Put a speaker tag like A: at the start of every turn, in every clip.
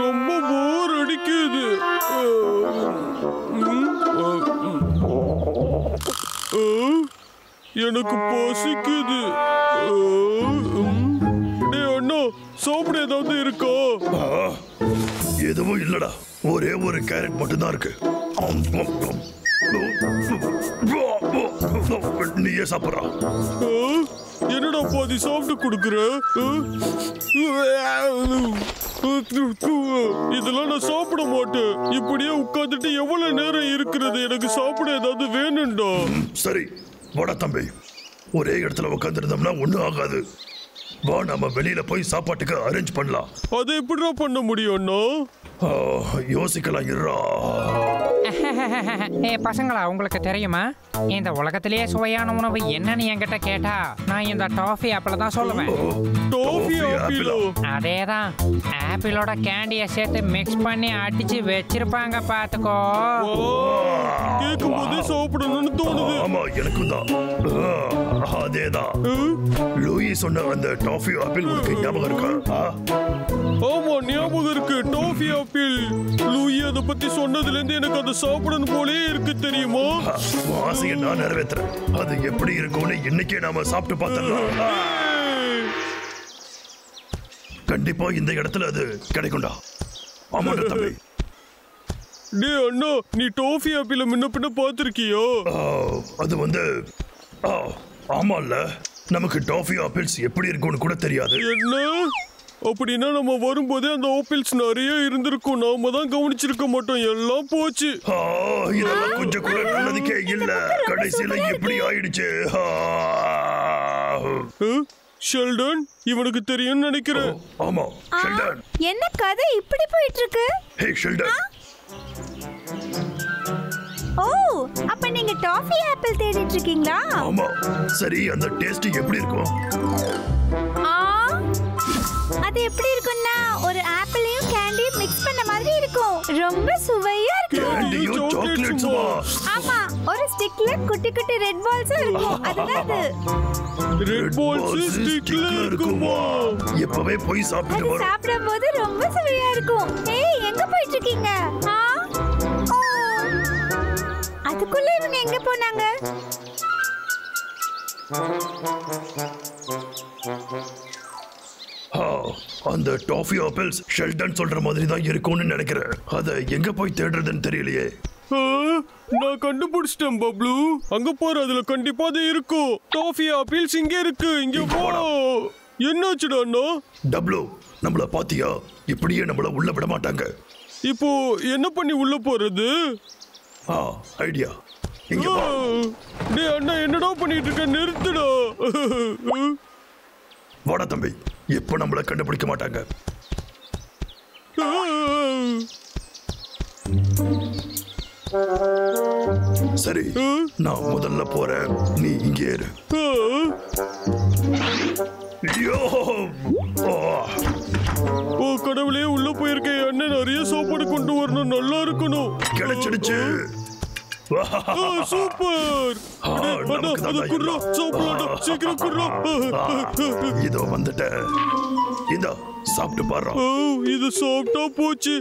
A: ரொம்ப போர் அடிக்குது. எனக்கு பசிக்குது. அண்ணா சாப்பிட ஏதாவது இருக்கா?
B: எதுவும் இல்லடா, ஒரே ஒரு கேரட் மட்டும்தான் இருக்கு. நீயே சாப்பிட்றா.
A: என்னடா பாதி சாப்பிட்டு கொடுக்குற? இதெல்லாம் நான் சாப்பிட மாட்டேன். இப்படியே உட்காந்துட்டு எவ்வளவு நேரம் இருக்கிறது? எனக்கு சாப்பிட ஏதாவது வேணும்டா.
B: சரி வாடா தம்பி, ஒரே இடத்துல உட்காந்துருந்தோம்னா ஒன்றும் ஆகாது. வா, நம்ம வெளியில போய் சாப்பாட்டுக்கு அரேஞ்ச் பண்ணலாம்.
A: அதை எப்படிடா பண்ண முடியும்னா?
B: யோசிக்கலாம் இருடா.
C: பசங்களா, உங்களுக்கு தெரியுமா இந்த உலகத்திலேயே சுவையான உணவு என்னன்னு என்கிட்ட கேட்டா நான் இந்த டாஃபி ஆப்பிள் தான் சொல்லுவேன்.
A: Toffee apple?
C: அதேதான். ஆப்பிளோட கேண்டியை சேர்த்து மிக்ஸ் பண்ணி அடிச்சு வச்சிருப்பாங்க, பாத்துக்கோ.
A: கேட்கும் போதே சாப்பிடணும்னு தோணுது.
B: ஆமா, எனக்கும் தான். அதேதான். லூயி சொன்ன அந்த டாஃபி ஆப்பிள் உனக்கு ஞாபகம் இருக்கா?
A: ஆமா, ஞாபகம் இருக்கு. Toffee apple. லூயி அதை பத்தி சொன்னதுல இருந்து எனக்கு அதை சாப்பிடணும் போலே இருக்கு, தெரியுமா?
B: ஆசையை நான் நிறைவேற்றுறேன். அது எப்படி இருக்கும்னு இன்னைக்கே நாம சாப்பிட்டு பார்த்தலாம். கண்டிப்பா இந்த இடத்துல அது கிடைக்கும்டா. ஆமாடா தம்பி.
A: டே அண்ணா, நீ டாஃபி ஆப்பிள முன்ன பின்ன பார்த்திருக்கியோ?
B: அது வந்து ஆமால்ல, நமக்கு டாஃபி ஆப்பிள்ஸ் எப்படி இருக்கும்னு கூட தெரியாது.
A: என்ன அப்படின்னா நம்ம வரும்போதே அந்த ஆப்பிள்ஸ் நிறைய இருந்திருக்கும். நாம தான் கவனிச்சிருக்க மாட்டோம். எல்லாம் போச்சு.
B: இதெல்லாம் கொஞ்சம் கூட நல்லதுக்கே இல்ல. கடைசியில எப்படி ஆயிடுச்சு?
A: ஷெல்டன், இவனுக்கு தெரியும்னு நினைக்கிறேன்.
B: ஆமா ஷெல்டன்.
D: என்ன கதை இப்படி போயிட்டு இருக்கு?
B: ஹே ஷெல்டன்.
D: ஓ, அப்ப நீங்க டாஃபி ஆப்பிள் தேடிட்டு இருக்கீங்களா?
B: ஆமா. சரி, அந்த டேஸ்ட் எப்படி இருக்கும்?
D: அது எப்படி இருக்கும்னா ஒரு ஆப்பிளையும் கேண்டியும் மிக்ஸ் பண்ண மாதிரி இருக்கும். ரொம்ப சுவையா இருக்கும்.
B: கேண்டியும் சாக்லேட்ஸுமா?
D: ஆமா, ஒரு ஸ்டிக்ல குட்டி குட்டி ரெட் பால்ஸ் இருக்கும். அதுதான் அது.
A: ரெட் பால்ஸ் ஸ்டிக்ல இருக்குமா?
B: எப்பவே போய் சாப்பிட்டு வரோம்.
D: சாப்பிடும்போது ரொம்ப சுவையா இருக்கும். ஏய், எங்க போயிட்டு இருக்கீங்க? அதுக்குள்ள இவங்க எங்க போனாங்க?
B: அந்த டாஃபி ஆப்பிள்ஸ் ஷெல்டன் சொல்ற மாதிரி தான் இருக்கும்னு நினைக்கிறேன். அதை எங்க போய் தேடுறதுன்னு தெரியலையே.
A: நான் கண்டுபிடிச்சிட்டேன் பப்ளு. அங்க பாரு, அதுல கண்டிப்பா அது இருக்கும். டாஃபி ஆப்பிள்ஸ் இங்க இருக்கு. இங்க போ. என்னாச்சுடா அண்ணா?
B: டப்ளு, நம்மள பாத்தியா? இப்படியே நம்மள உள்ள விட மாட்டாங்க.
A: இப்போ என்ன பண்ணி உள்ள போறது?
B: ஐடியா. இங்க வா.
A: டேய் அண்ணா, என்னடா பண்ணிட்டு இருக்க? நிறுத்துடா.
B: வாடா தம்பி, எப்போ நம்மள கண்டுபிடிக்க மாட்டாங்க. சரி, நான் முதல்ல போறேன். நீ இங்கே இரு.
A: ஓ கடவுளே, உள்ள போயிருக்கேன். அண்ணன் நிறைய சாப்பாடு கொண்டு வரணும். நல்லா இருக்கணும்.
B: கிடைச்சிடுச்சு.
A: சூப்பர். சீக்கிரம் குடுறா.
B: இதோ வந்துட்டேன். இதோ சாப்பிட்டு பாரு.
A: இது சாப்பிட்டா போச்சு.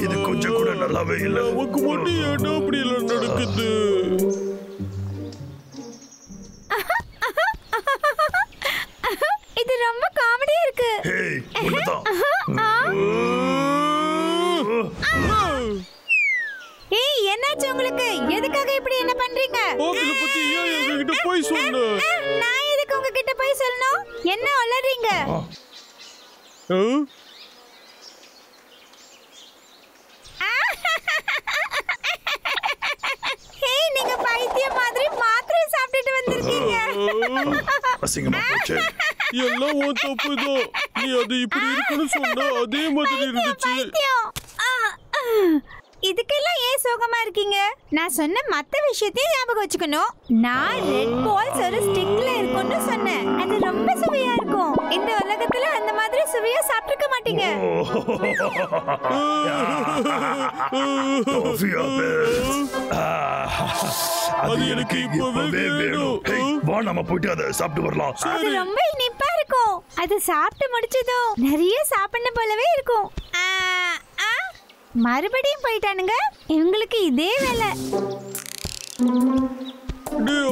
B: இது கொஞ்சம் கூட நல்லாவே இல்லை.
A: நமக்கு மட்டும் ஏன்னா அப்படி எல்லாம் நடக்குது?
D: இது ரொம்ப காமெடியா இருக்கு.
B: ஹேய், உன்னதான்.
D: ஏய், என்னாச்சு உங்களுக்கு? எதுக்காக இப்படி என்ன பண்றீங்க?
A: ஆப்பிள பத்தி ஏன் என்கிட்ட போய் சொன்ன?
D: நான் எதுக்கு உங்ககிட்ட போய் சொல்லணும்? என்ன உளறீங்க? ஏய், நீங்க பைத்தியம் மாதிரி மாத்திரை சாப்பிட்டுட்டு வந்திருக்கீங்க.
B: அசிங்கமா போச்சு.
A: எல்லாம் உன் தப்புதான். நீ அது இப்படி இருக்குன்னு சொன்னா அதே மாதிரி இருந்துச்சு.
D: இதுக்கெல்லாம் ஏன் சோகமா இருக்கீங்க? நான் சொன்ன மத்த விஷயத்தையும் ஞாபகம் வச்சுக்கணும். நான் ரெட் பால்ஸ் ஒரு ஸ்டிக்ல இருக்கும் ஒண்ணு சொன்னேன். அது ரொம்ப சுவையா இருக்கும். இந்த உலகத்துல அந்த மாதிரி சுவையா சாப்பிட்டுக்க மாட்டீங்க.
B: Toffee apples.
A: அது எனக்கு இப்பவே வேணும்.
B: வா நாம போயிட்டு அதை சாப்பிட்டு வரலாம்.
D: அது ரொம்ப இனிப்பா இருக்கும். அது சாப்பிட்டு முடிச்சதும் நிறைய சாப்பிடணும் போலவே இருக்கும். மறுபடியும் போயிட்டானுங்க. இவங்களுக்கு இதே வேலை.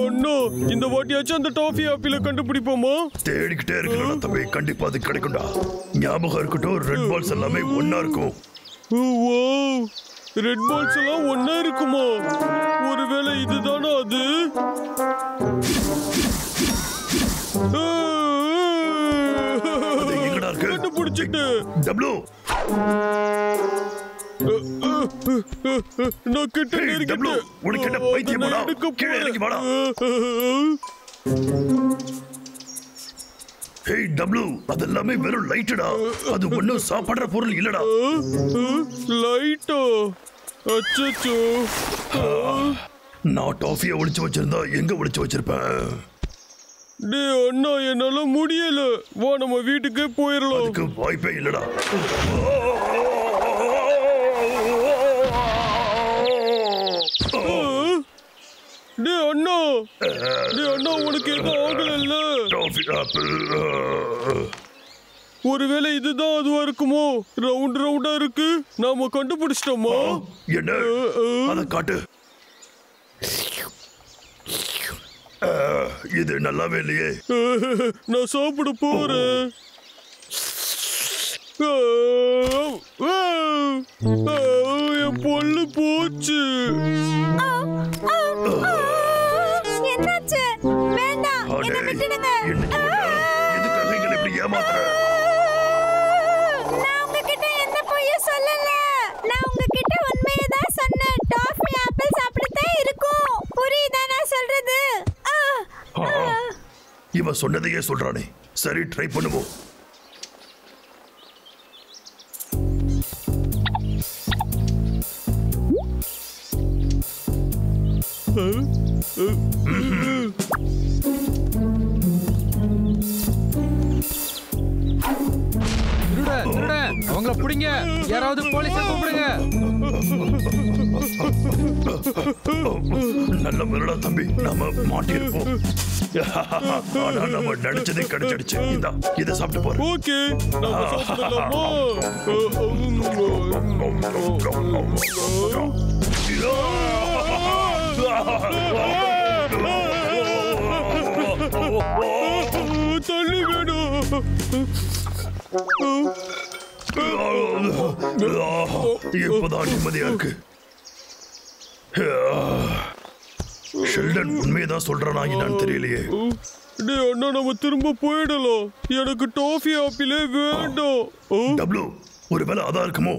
A: அண்ணா, இந்த வாட்டியாச்சும் அந்த டாஃபி ஆப்பிள கண்டுபிடிப்போமா?
B: தேடிக்கிட்டே இருக்கணும் தம்பி, கண்டிப்பா அது கிடைக்கும்டா. ஞாபகம் இருக்கட்டும், ரெட் பால்ஸ் எல்லாமே ஒன்னா இருக்கும்.
A: ரெட் பால்ஸ் எல்லாம் ஒன்னா இருக்குமா? ஒருவேளை இதுதானா அது?
B: எங்கடா இருக்கு?
A: கண்டுபிடிச்சிட்டு
B: டப்ளூ,
A: நான் கிட்ட
B: டப்ளூ, உனக்கு என்ன பைத்தியம் போடா? கீழே இறங்கி வாடா. ஹேய் டப்ளூ, அதெல்லாமே வெறும் லைட்டடா. அது ஒண்ணும் சாப்பிடுற பொருள் இல்லடா.
A: லைட்டா? அச்சச்சோ.
B: நான் டாஃபியை ஒளிச்சு வச்சிருந்தா எங்க ஒளிச்சு வச்சிருப்பேன்?
A: அண்ணா, என்னால முடியல. வா நம்ம வீட்டுக்கே போயிடலாம்.
B: அதுக்கு வாய்ப்பே இல்லடா.
A: அண்ணா, அண்ணா, உனக்கு எதுவும் ஆகல?
B: Toffee apple.
A: ஒருவேளை இதுதான் அதுவா இருக்குமோ? ரவுண்ட் ரவுண்டா இருக்கு. நாம கண்டுபிடிச்சிட்டோமா?
B: என்ன? அத காட்டு. இது நல்லாவே இல்லையே.
A: நான் சாப்பிட போறேன். என் பொல்லு போச்சு.
D: என்னாச்சு? வேண்டாம், என்ன விட்டுடுங்க.
B: எதுக்காக எங்களை இப்படி ஏமாத்துற?
D: நான் உங்ககிட்ட எந்த பொய்யும் சொல்லல. நான் உங்ககிட்ட உண்மையை தான் சொன்னேன். டாஃபி ஆப்பிள் சாப்பிடத்தான் இருக்கும். புரியுதா நான் சொல்றது?
B: இவன் சொன்னதையே சொல்றானே. சரி, ட்ரை பண்ணுவோம்.
E: அவங்கள பிடிங்க. யாராவது போலீஸை கூப்பிடுங்க.
B: நல்ல முறைடா தம்பி, நாம மாட்டிருப்போம். ஆனா நம்ம நினைச்சதே கிடைச்சிடுச்சு. இந்தா, இதை சாப்பிட்டு போறோம்.
A: ஓகே, நாம சாப்பிடலாமா? தண்ணி வேணும்.
B: இப்பதான் நிம்மதியா இருக்கு. ஷெல்டன் உண்மையதான் சொல்றானா என்னன்னு தெரியலையே.
A: அண்ணா, நம்ம திரும்ப போயிடலாம். எனக்கு டாஃபி ஆப்பிளே வேண்டாம்.
B: டப்ளூ, ஒருவேளை அதான் இருக்குமோ?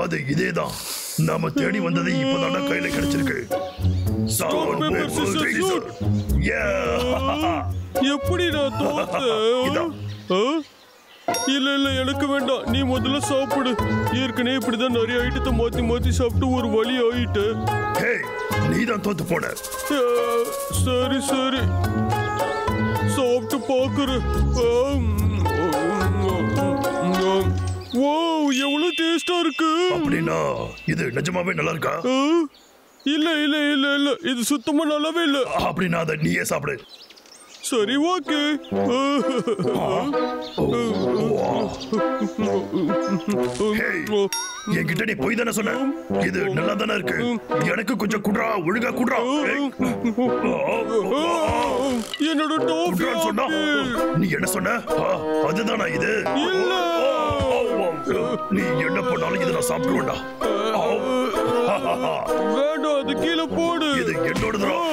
B: அது இதேதான். நாம தேடி வந்தது இப்பதான கையில கிடைச்சிருக்கு.
A: எப்படி நான் தோத்தேன்? இல்ல இல்ல, எனக்கு வேண்டாம். நீ முதல்ல சாப்பிடு. ஏற்கனவே இப்படிதான் நிறைய ஐட்டத்தை மாத்தி மாத்தி சாப்பிட்டு ஒரு வழி ஆயிட்டு.
B: நீதான் தோத்து போன.
A: சரி சரி, சாப்பிட்டு பாக்குறேன். வாவ், எவ்வளவு டேஸ்டா இருக்கு.
B: அப்படின்னா இது நிஜமாவே நல்லா இருக்கா?
A: இல்ல இல்ல இல்ல இல்ல, இது சுத்தமா நல்லாவே இல்ல.
B: அப்படின்னா அதை நீயே சாப்பிடு.
A: சரி, ஓகே.
B: என்கிட்ட நீ போய் தானே சொன்ன. இது நல்லா தானே இருக்கு. எனக்கு கொஞ்சம் குடுறா, ஒழுங்கா குடுறா.
A: என்னோட டாஃபி
B: சொன்னா நீ என்ன சொன்ன? அதுதானா இது?
A: இல்ல,
B: நீ என்ன பண்ணாலும் இதை நான் சாப்பிடுவேன்டா.
A: வேண்டாம், அது கீழே போடு.
B: இது என்னோடதுதான்.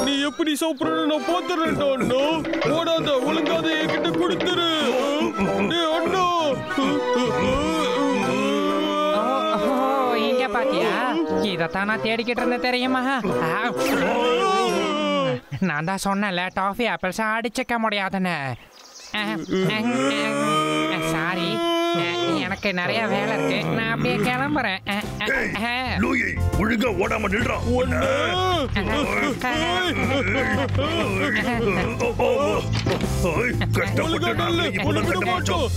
A: நீ எப்படி சாப்பிடணும் நான் பாத்துறேன்டா. அண்ணா, போடாத, ஒழுங்காத என்கிட்ட கொடுத்துரு. அண்ணா,
C: இங்க பாத்தியா? இதத்தான் நான் தேடிக்கிட்டு இருந்தேன் தெரியுமா? நான் தான் சொன்னேன்ல, டாஃபி ஆப்பிள்ஸ் அடிச்சுக்க முடியாதுன்னு. சாரி, எனக்கு நிறைய வேலை இருக்கு. நான் அப்படியே கிளம்புறேன்.
B: லூயி ஒழுங்கா ஓடாம நில்றா. கஷ்டப்பட்டு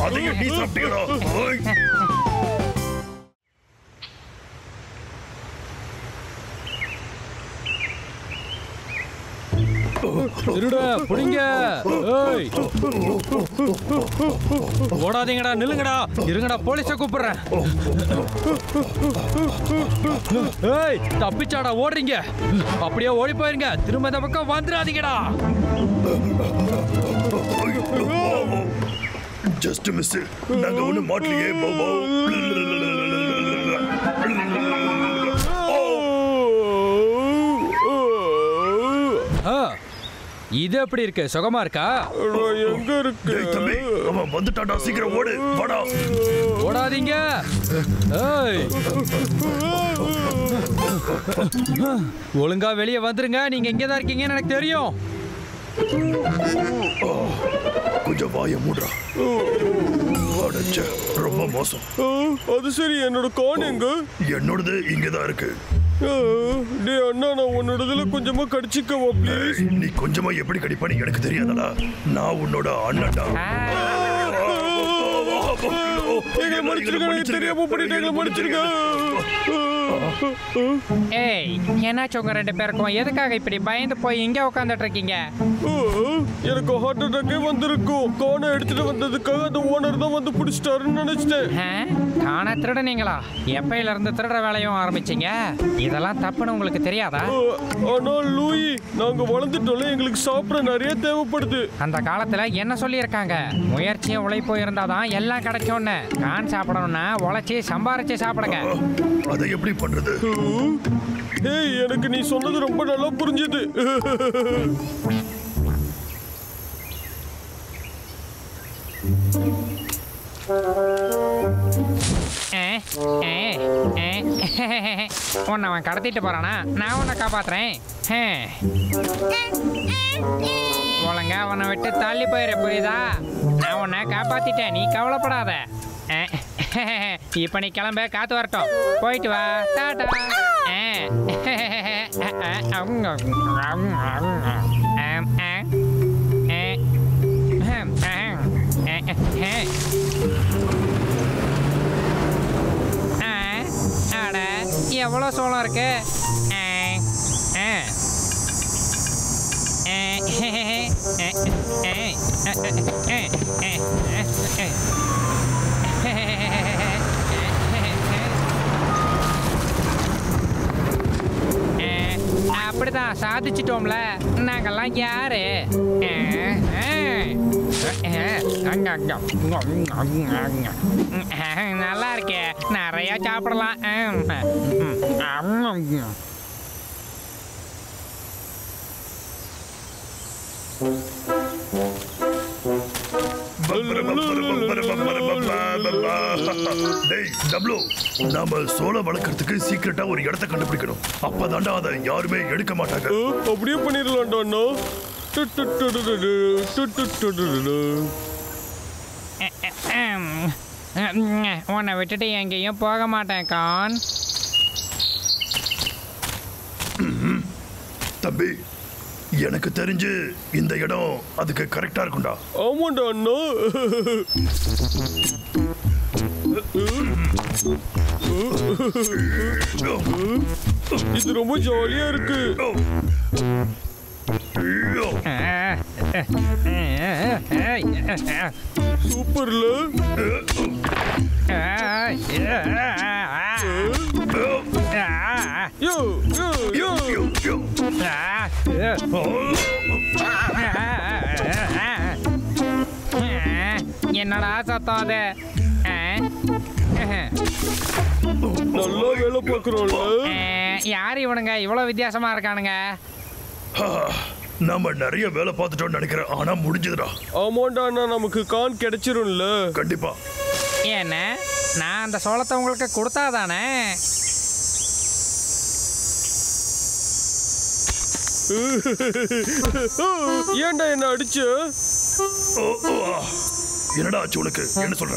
B: அதையும் நீ சாப்பிட்டீங்களா?
E: திருடா புடிங்க. ஏய் ஓடாதீங்கடா, நில்லுங்கடா. இருங்கடா, போலீஸை கூப்பிடுறேன். ஏய் தப்பிச்சாடா ஓடுறீங்க? அப்படியே ஓடி போயிருங்க. திரும்ப இந்த பக்கம் வந்துடாதீங்கடா.
B: Just miss. நாங்க ஒண்ணு மாட்டலையே.
E: இது எப்படி இருக்கு? சுகமா இருக்கா?
A: எங்க இருக்கு?
B: தம்பி அவன் வந்துட்டான்டா, சீக்கிரம் ஓடு. வாடா.
E: ஓடாதீங்க. ஏய் ஒழுங்கா வெளியே வந்துருங்க. நீங்க இங்கே தான் இருக்கீங்கன்னு எனக்கு தெரியும்.
B: கொஞ்சம் வாய மூடுறா. ரொம்ப மோசம்.
A: அது சரி, என்னோட கான் எங்க?
B: என்னோடது இங்கதான் இருக்கு.
A: டே அண்ணா, நான் உன்னோடதுல கொஞ்சமா கடிச்சிக்கவா ப்ளீஸ்?
B: நீ கொஞ்சமா எப்படி கடிப்பான்னு எனக்கு தெரியாதடா. நான் உன்னோட அண்ணன்டா.
A: எங்களை மன்னிச்சிருக்க, தெரியாம பண்ணிட்டு எங்களை மன்னிச்சிருக்க.
C: ஏய் என்னாச்சு உங்க ரெண்டு பேருக்கும்? எதுக்காக இப்படி பயந்து போய் இங்கே உட்காந்துட்டு இருக்கீங்க?
A: எனக்கு ஹார்ட் அட்டாக்கே வந்திருக்கும். கானை எடுத்துட்டு வந்ததுக்காக அந்த ஓனர் தான் வந்து பிடிச்சிட்டாருன்னு நினைச்சிட்டேன்.
C: காண திருடுனீங்களா? எப்பையில இருந்து திருடுற வேலையும் ஆரம்பிச்சீங்க? இதெல்லாம் தப்புன்னு உங்களுக்கு தெரியாதா?
A: ஆனா லூயி, நாங்க வளர்ந்துட்டோம்ல, எங்களுக்கு சாப்பிட நிறைய தேவைப்படுது.
C: அந்த காலத்துல என்ன சொல்லியிருக்காங்க? முயற்சியும் உழைப்பும் இருந்தாதான் எல்லாம் கிடைக்கும்னு. கான் சாப்பிடணும்னா உழைச்சி சம்பாரிச்சு சாப்பிடுங்க.
B: அதை எப்படி பண்றது?
A: ஏய், எனக்கு நீ சொன்னது ரொம்ப நல்லா புரிஞ்சுது.
C: உன்னை அவன் கடத்திட்டு போறானா? நான் உன்னை காப்பாத்துறேன். ஒழுங்கா அவனை விட்டு தள்ளி போயிரு, புரியுதா? நான் உன்னை காப்பாத்திட்டேன், நீ கவலைப்படாத. இப்ப நீ கிளம்ப, காத்து வரட்டும். போயிட்டு வா, டாடா. அட எவ்வளோ சோளம் இருக்கு? அப்படிதான் சாதிச்சிட்டோம்ல. நாங்கெல்லாம் யாரு? நல்லா இருக்கே, நிறைய சாப்பிடலாம்.
B: நாம சோளம் வளர்க்கறதுக்கு சீக்கிரட்டா ஒரு இடத்தை கண்டுபிடிக்கணும். அப்பதாண்டா அதை யாருமே எடுக்க மாட்டாங்க.
A: அப்படியே பண்ணிடலாம்டா அண்ணா.
C: உன்னை விட்டுட்டு எங்கேயும் போக மாட்டேன் கான்.
B: தம்பி, எனக்கு தெரிஞ்சு இந்த இடம் அதுக்கு கரெக்டா இருக்கும்டா.
A: ஆமாண்டா அண்ணா. இது ரொம்ப ஜாலியா இருக்கு. சூப்பர்ல. யோ யோ யோ யோ.
C: என்னடா சத்தம் அது?
A: நல்லா வேலை பார்க்கறோம்ல.
C: யார் இவனுங்க இவ்வளவு வித்தியாசமா இருக்கானுங்க?
B: நாம நிறைய வேலை பார்த்துட்டோம்னு நினைக்கிறேன். ஆனா முடிஞ்சதுடா.
A: ஆமாண்டா அண்ணா, நமக்கு கான் கிடைச்சிரும்ல.
B: கண்டிப்பா.
C: என்ன, நான் அந்த சோளத்தை உங்களுக்கு கொடுத்தாதானே?
A: ஏன்டா என்ன அடிச்ச?
B: என்னடா ஆச்சு உனக்கு? என்ன சொல்ற?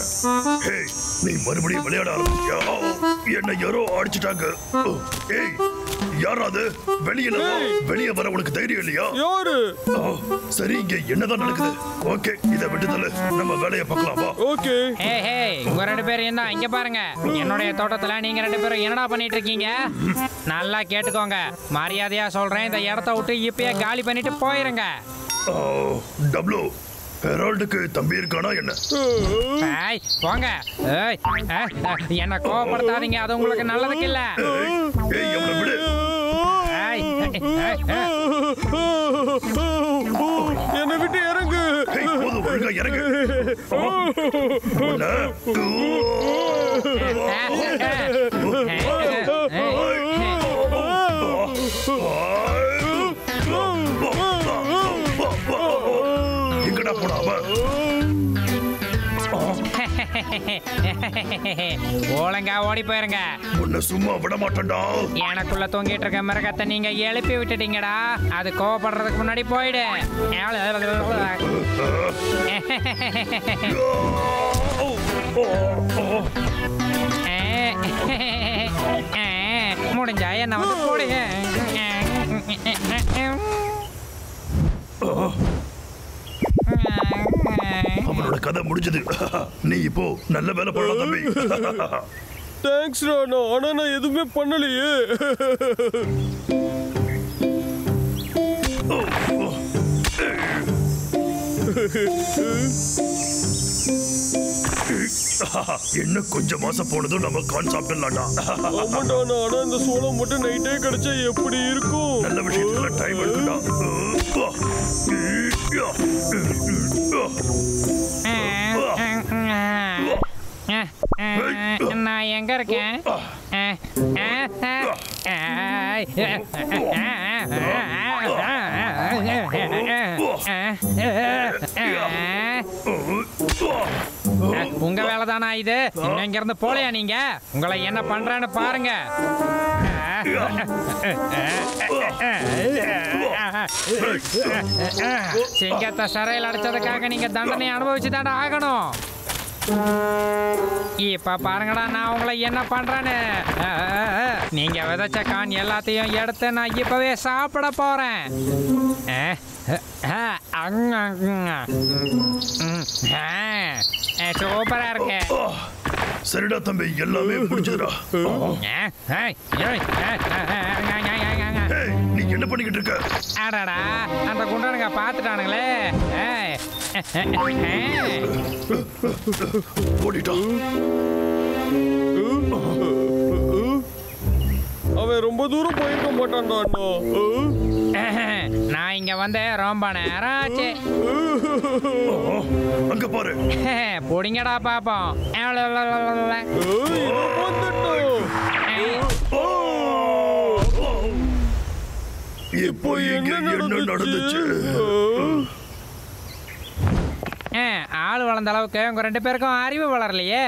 B: நீ மறுபடியும் விளையாட ஆரம்பிச்சியா? என்ன யாரோ அடிச்சிட்டாங்க. ஏய் யாராவது வெளியில வா. வெளியே வர உனக்கு தைரியம் இல்லையா?
A: யாரு?
B: சரி இங்க என்னதான் நடக்குது? ஓகே இத விட்டுதல நம்ம வேலையை பார்க்கலாம் வா.
A: ஓகே.
C: ஹே உங்க 2 பேரும் தான் இங்க பாருங்க. என்னுடைய தோட்டத்துல நீங்க 2 பேரும் என்னடா பண்ணிட்டு இருக்கீங்க? நல்லா கேட்டுக்கோங்க. மரியாதையா சொல்றேன், இந்த இடத்த விட்டு இப்பயே காலி பண்ணிட்டு போயிருங்க.
B: டப்ளு ஹெரால்டுக்கு தம்பி இருக்கானா என்ன?
C: ஏய் போங்க. ஏய் என்ன கோவப்படுத்தாதீங்க, அது உங்களுக்கு நல்லதுக்கு இல்ல.
B: ஏய் அவனை விடு.
A: என்னை விட்டு இறங்கு.
B: போதும் ஒழுங்கா இறங்கு. எங்கடா போடாம
C: ஒழுங்கா ஓடி போயிருங்க.
B: உன்னை சும்மா விட மாட்டேன்டா.
C: எனக்குள்ள தொங்கிட்டு இருக்க மிருகத்தை நீங்க எழுப்பி விட்டுட்டீங்கடா. அது கோவப்படுறதுக்கு முன்னாடி போயிடு. முடிஞ்சா என்ன வந்து போடுங்க.
B: அவனோட கதை முடிஞ்சது. நீ இப்போ நல்ல வேலை பண்ணலாம் தம்பி.
A: தேங்க்ஸ் ராணா, ஆனா நான் எதுவுமே பண்ணலையே.
B: இன்னும் கொஞ்சம் மாசம் போனதும் நம்ம கான் சாப்பிடலாம்டா.
A: ஆமாண்டா, ஆனா இந்த சோளம் மட்டும் நைட்டே கிடைச்சா எப்படி இருக்கும்?
B: நல்ல விஷயத்துல டைம் எடுக்கடா.
C: நான் எங்க இருக்கேன்? உங்க வேலை தானா இது? இங்க இருந்து போலையா நீங்க? உங்களை என்ன பண்றேன்னு பாருங்க. சிங்கத்தை சிறையில் அடைச்சதுக்காக நீங்க தண்டனை அனுபவிச்சுதான்டா ஆகணும். இப்ப பாருங்கடா நான் உங்களை என்ன பண்றேன்னு. நீங்க விதைச்ச கான் எல்லாத்தையும் எடுத்து நான் இப்பவே சாப்பிட போறேன். சூப்பரா இருக்கு.
B: சரிடா தம்பி, எல்லாமே முடிஞ்சதுடா. நீ என்ன பண்ணிக்கிட்டு இருக்க?
C: அடடா அந்த குண்டனுங்க பாத்துட்டானுங்களே.
B: ஓடிட்டான்.
A: அவன் ரொம்ப தூரம் போயிருக்க மாட்டான்டா அண்ணா.
C: நான் இங்க வந்து ரொம்ப நேரம் ஆச்சு.
B: அங்க பாரு.
C: புடிங்கடா பாப்போம்.
B: இப்போ என்ன நடந்துச்சு?
C: ஆள் வளர்ந்த அளவுக்கு உங்க 2 பேருக்கும் அறிவு வளரலையே.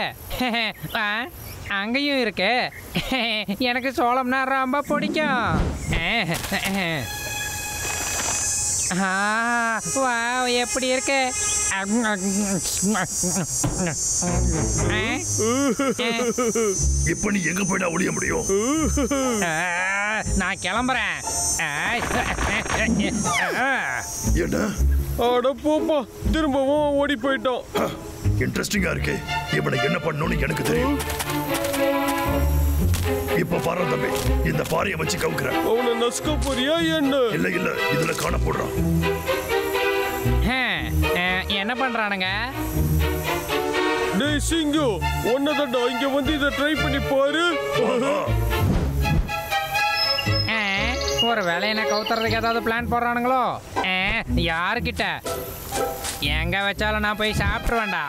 C: அங்கேயும் இருக்கு. எனக்கு சோளம்னா ரொம்ப பிடிக்கும். எப்படி இருக்கு?
B: இப்ப நீ எங்க போயிட்டா ஒளிய முடியும்?
C: நான் கிளம்புறேன்.
B: என்ன?
A: அட போப்பா, திரும்பவும் ஓடி போயிட்டான்.
B: இன்ட்ரெஸ்டிங்கா இருக்கே. இவனை என்ன பண்ணணும்னு எனக்கு தெரியும். இப்ப பாரு தம்பி, இந்த பாறையை வச்சு கவுக்குறேன்.
A: அவனை நசுக்க போறியா என்ன?
B: இல்ல இல்ல, இதுல காண போடுறான்.
C: என்ன பண்றானுங்க?
A: டேய் சிங்கு, ஒன்னதான்டா, இங்க வந்து இதை ட்ரை பண்ணி பாரு.
C: ஒரு வேலை என்ன கவுத்துறதுக்கு ஏதாவது பிளான் போடுறானுங்களோ? யாருக்கிட்ட? எங்க வச்சாலும் நான் போய் சாப்பிட்டுருவேன்டா.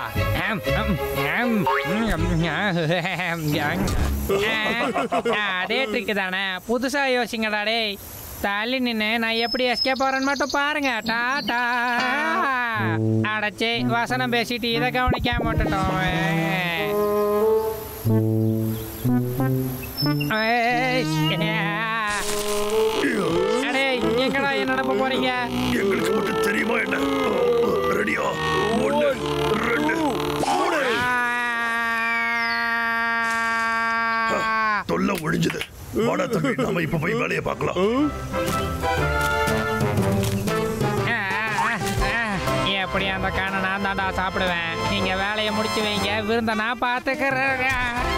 C: அதே ட்ரிக்கு தானே, புதுசா யோசிங்கடா. டேய் தள்ளி நின்று நான் எப்படி எஸ்கேப் ஆகிறேன்னு மட்டும் பாருங்க. டாடா. அடைச்சி வசனம் பேசிட்டு இதை கவனிக்காம விட்டுட்டோம். அடே எங்கடா என்ன நடப்ப போறீங்க?
B: எங்களுக்கு மட்டும் தெரியுமா என்ன? ரெடியா? 1 2 3. தொல்லை ஒழிஞ்சது. வாடா தம்பி, நாம இப்ப போய் வேலையை பார்க்கலாம்.
C: எப்படி அந்த காண நான் தாண்டா சாப்பிடுவேன். நீங்க வேலையை முடிச்சு வைங்க, விருந்த நான் பார்த்துக்கிறேன்.